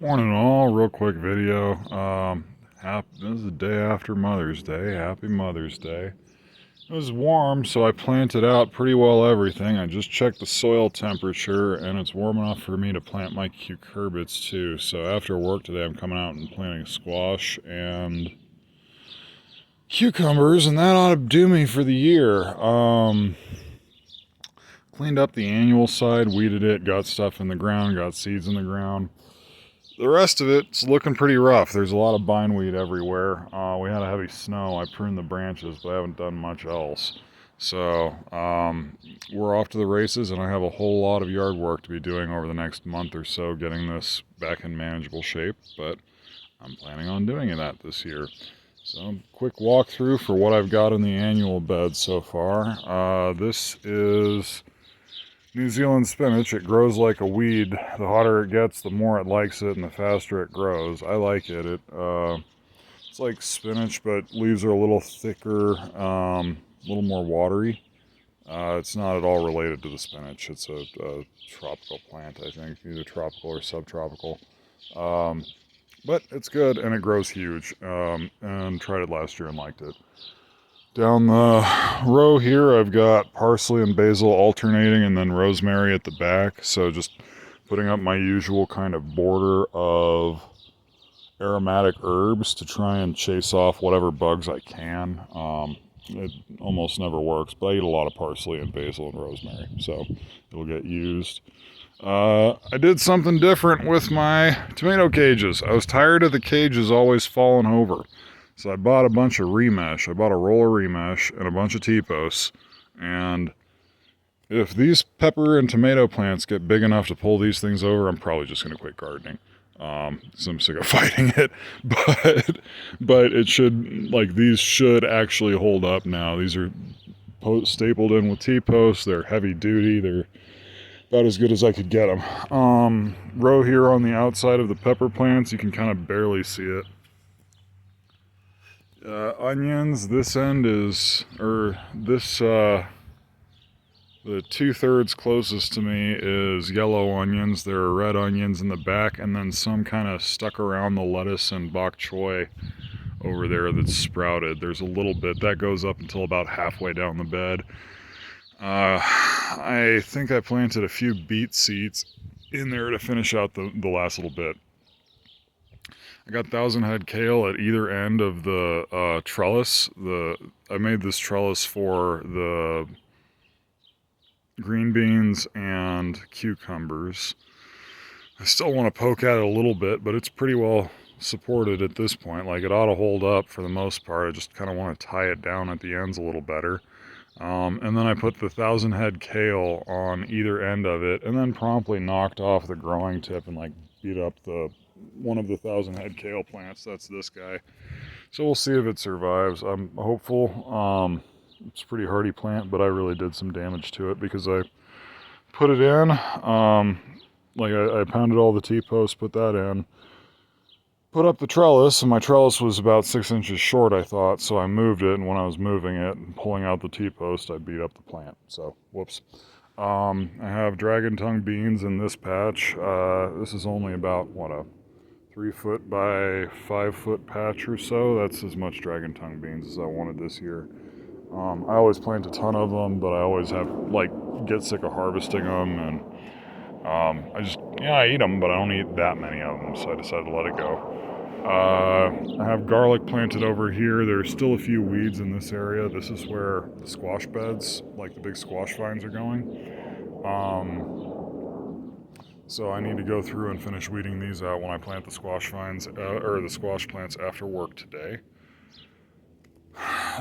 Morning all, real quick video. This is the day after Mother's Day. Happy Mother's Day. It was warm, so I planted out pretty well everything. I just checked the soil temperature, and it's warm enough for me to plant my cucurbits too. So after work today, I'm coming out and planting squash and cucumbers, and that ought to do me for the year. Cleaned up the annual side, weeded it, got stuff in the ground, got seeds in the ground. The rest of it's looking pretty rough. There's a lot of bindweed everywhere. We had a heavy snow. I pruned the branches, but I haven't done much else. So we're off to the races, and I have a whole lot of yard work to be doing over the next month or so, getting this back in manageable shape. But I'm planning on doing that this year. So quick walkthrough for what I've got in the annual bed so far. This is New Zealand spinach. It grows like a weed. The hotter it gets, the more it likes it, and the faster it grows. I like it. It's like spinach, but leaves are a little thicker, a little more watery. It's not at all related to the spinach. It's a tropical plant, I think, either tropical or subtropical. But it's good, and it grows huge. And tried it last year and liked it. Down the row here, I've got parsley and basil alternating, and then rosemary at the back. So just putting up my usual kind of border of aromatic herbs to try and chase off whatever bugs I can. It almost never works, but I eat a lot of parsley and basil and rosemary, so it'll get used. I did something different with my tomato cages. I was tired of the cages always falling over. So I bought a bunch of remesh. I bought a roll of remesh and a bunch of T-posts. And if these pepper and tomato plants get big enough to pull these things over, I'm probably just going to quit gardening. So I'm sick of fighting it. But it should, like, these should actually hold up now. These are stapled in with T-posts. They're heavy duty. They're about as good as I could get them. Row here on the outside of the pepper plants, you can kind of barely see it. Onions, this end is, the 2/3 closest to me is yellow onions. There are red onions in the back, and then some kind of stuck around the lettuce and bok choy over there that's sprouted. There's a little bit that goes up until about halfway down the bed. I think I planted a few beet seeds in there to finish out the last little bit. I got 1,000 head kale at either end of the trellis. I made this trellis for the green beans and cucumbers. I still want to poke at it a little bit, but it's pretty well supported at this point. Like, it ought to hold up for the most part. I just kind of want to tie it down at the ends a little better. And then I put the 1,000 head kale on either end of it, and then promptly knocked off the growing tip and like beat up one of the 1,000 head kale plants. That's this guy. So we'll see if it survives. I'm hopeful. It's a pretty hardy plant, but I really did some damage to it because I put it in. I pounded all the T-posts, put that in, put up the trellis, and my trellis was about 6 inches short, I thought, so I moved it, and when I was moving it and pulling out the T-post, I beat up the plant. So, whoops. I have dragon tongue beans in this patch. This is only about, a 3-foot by 5-foot patch or so. That's as much dragon tongue beans as I wanted this year. I always plant a ton of them, but I always get sick of harvesting them, and I eat them, but I don't eat that many of them, so I decided to let it go. I have garlic planted over here. There's still a few weeds in this area. This is where the squash beds, like the big squash vines, are going. So I need to go through and finish weeding these out when I plant the squash vines, or the squash plants after work today.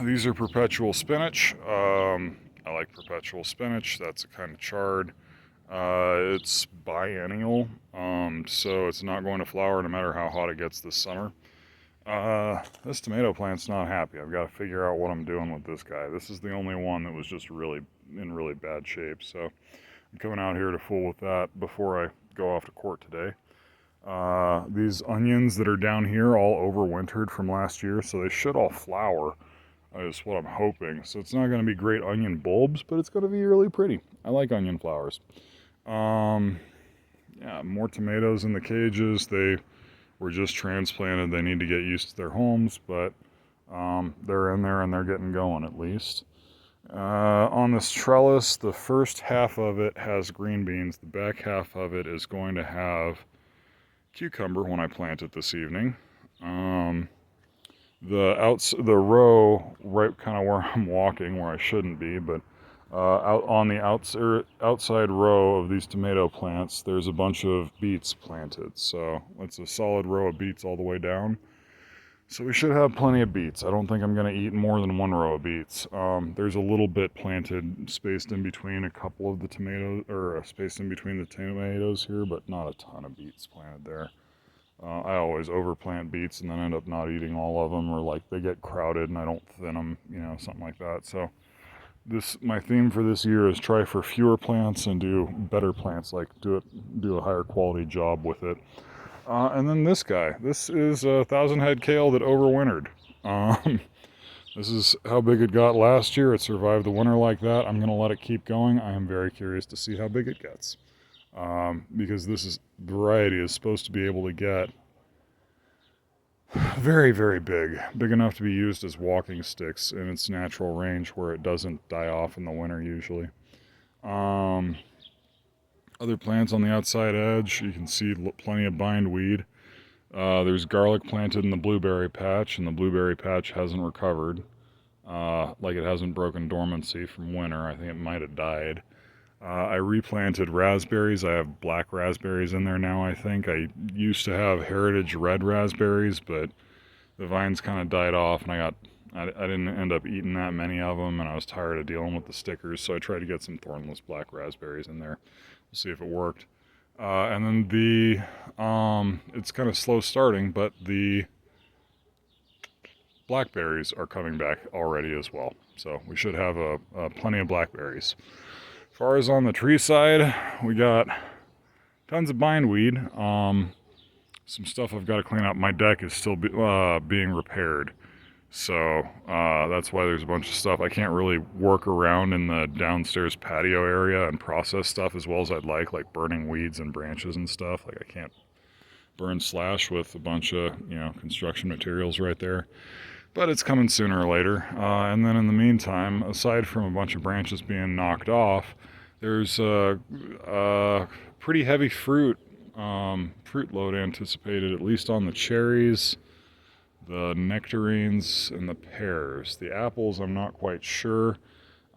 These are perpetual spinach. I like perpetual spinach. That's a kind of chard. It's biennial, so it's not going to flower no matter how hot it gets this summer. This tomato plant's not happy. I've got to figure out what I'm doing with this guy. This is the only one that was just in really bad shape, so I'm coming out here to fool with that before I go off to court today. These onions that are down here all overwintered from last year, so they should all flower, is what I'm hoping. So it's not going to be great onion bulbs, but it's going to be really pretty. I like onion flowers. yeah, more tomatoes in the cages. They were just transplanted. They need to get used to their homes, but they're in there and they're getting going at least. On this trellis, the first half of it has green beans. The back half of it is going to have cucumber when I plant it this evening. The row right kind of where I'm walking, where I shouldn't be, but out on the outside row of these tomato plants, there's a bunch of beets planted. So it's a solid row of beets all the way down. So we should have plenty of beets. I don't think I'm going to eat more than one row of beets. There's a little bit planted, spaced in between a couple of the tomatoes, or spaced in between the tomatoes here, but not a ton of beets planted there. I always overplant beets and then end up not eating all of them, or like they get crowded and I don't thin them, something like that. So my theme for this year is try for fewer plants and do better plants, like do a higher quality job with it. And then this guy, this is a 1,000-head kale that overwintered. This is how big it got last year. It survived the winter like that. I'm going to let it keep going. I am very curious to see how big it gets. Because this variety is supposed to be able to get very, very big enough to be used as walking sticks in its natural range where it doesn't die off in the winter usually. Other plants on the outside edge, you can see plenty of bindweed. There's garlic planted in the blueberry patch, and the blueberry patch hasn't recovered. Like it hasn't broken dormancy from winter. I think it might have died. I replanted raspberries. I have black raspberries in there now, I think. I used to have heritage red raspberries, but the vines kind of died off, and I didn't end up eating that many of them, and I was tired of dealing with the stickers, so I tried to get some thornless black raspberries in there. We'll see if it worked. And then it's kind of slow starting, but the blackberries are coming back already as well. So we should have plenty of blackberries. As far as on the tree side, we got tons of bindweed. Some stuff I've got to clean up. My deck is still being repaired. So that's why there's a bunch of stuff. I can't really work around in the downstairs patio area and process stuff as well as I'd like burning weeds and branches and stuff. Like I can't burn slash with a bunch of, construction materials right there. But it's coming sooner or later. And then in the meantime, aside from a bunch of branches being knocked off, there's a pretty heavy fruit load anticipated, at least on the cherries, the nectarines, and the pears. The apples, I'm not quite sure.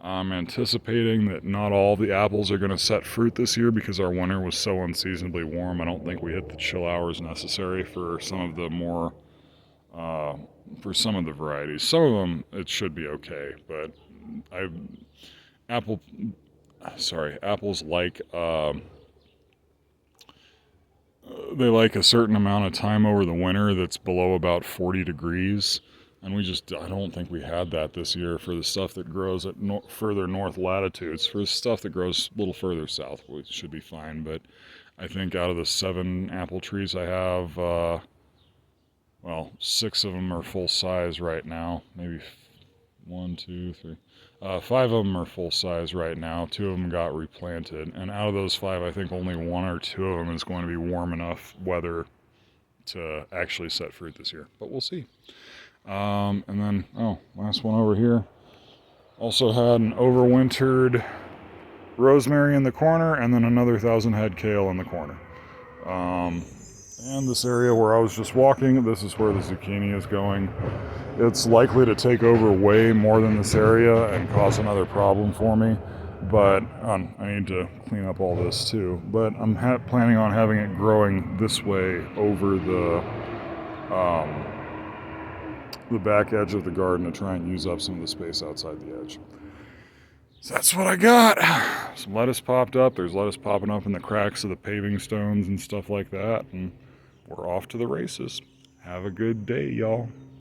I'm anticipating that not all the apples are going to set fruit this year because our winter was so unseasonably warm. I don't think we hit the chill hours necessary for some of the more, for some of the varieties. Some of them, it should be okay, but apples like, they like a certain amount of time over the winter that's below about 40 degrees. And I don't think we had that this year for the stuff that grows at further north latitudes. For the stuff that grows a little further south, we should be fine. But I think out of the 7 apple trees I have, 6 of them are full size right now. Maybe 1, 2, 3. 5 of them are full size right now. 2 of them got replanted. And out of those 5, I think only 1 or 2 of them is going to be warm enough weather to actually set fruit this year. But we'll see. And then, last one over here. Also had an overwintered rosemary in the corner, and then another 1,000-head kale in the corner. And this area where I was just walking, this is where the zucchini is going. It's likely to take over way more than this area and cause another problem for me. But I need to clean up all this too. But I'm planning on having it growing this way over the back edge of the garden to try and use up some of the space outside the edge. So that's what I got. Some lettuce popped up. There's lettuce popping up in the cracks of the paving stones and stuff like that. And we're off to the races. Have a good day, y'all.